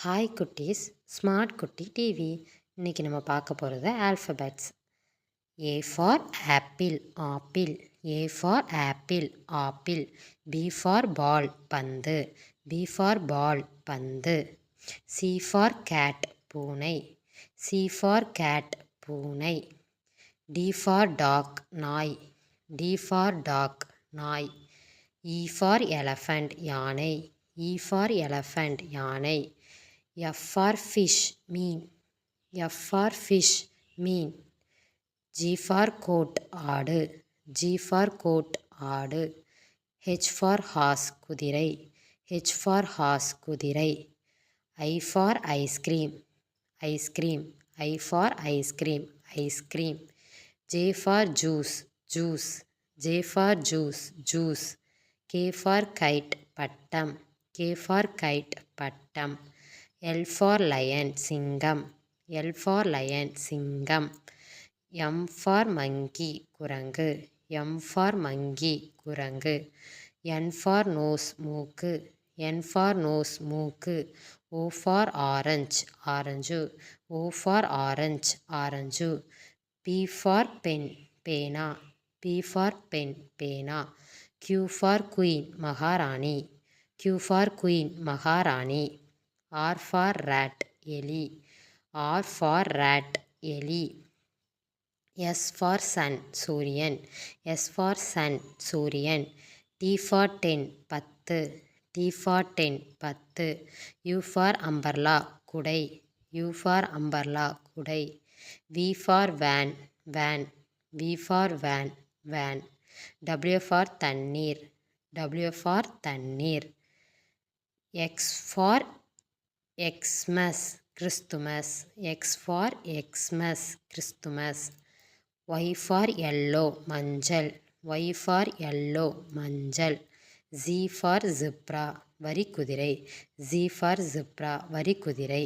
Hi குட்டீஸ், smart குட்டி TV. இன்றைக்கி நம்ம பார்க்க போகிறது alphabets. A for apple, apple. A for apple, apple. B for ball, பந்து. பி ஃபார் பால், பந்து. சி ஃபார் கேட், பூனை. சி ஃபார் கேட், பூனை. டி ஃபார் டாக், நாய். டி ஃபார் டாக், நாய். இ ஃபார் எலஃபண்ட், யானை. இ ஃபார் எலஃபண்ட், யானை. F for fish, மீன். F for fish, மீன். ஜி ஃபார் கோட், ஆடு. ஜி ஃபார் கோட், ஆடு. ஹெச் ஃபார் ஹார்ஸ், குதிரை. ஹெச் ஃபார் ஹார்ஸ், குதிரை. I for ice cream, ice cream. I for ice cream, ice cream. J for juice, juice. J for juice, juice. K for guide, பட்டம். K for guide, பட்டம். L for line, சிங்கம். L for line, சிங்கம். M for மங்கி, குரங்கு. M for மங்கி, குரங்கு. என் for nose, மூக்கு. என் for nose, மூக்கு. O for orange, orange. O for orange, orange. P for pen, பேனா. P for pen, பேனா. Q for queen, மகாராணி. Q for queen, மகாராணி. R for rat, எலி. R for rat, எலி. S for sun, சூரியன். S for sun, சூரியன். T for ten, பத்து. T for ten, பத்து. யூ ஃபார் அம்பர்லா, குடை. யூ ஃபார் அம்பர்லா, குடை. V for van, van. V for van, van. W for தண்ணீர். W for தண்ணீர். X for Xmas, Christmas. X for Xmas, Christmas. Y for yellow, மஞ்சள். Y for yellow, மஞ்சள். Z for zebra, வரிக்குதிரை. Z for zebra, வரிக்குதிரை.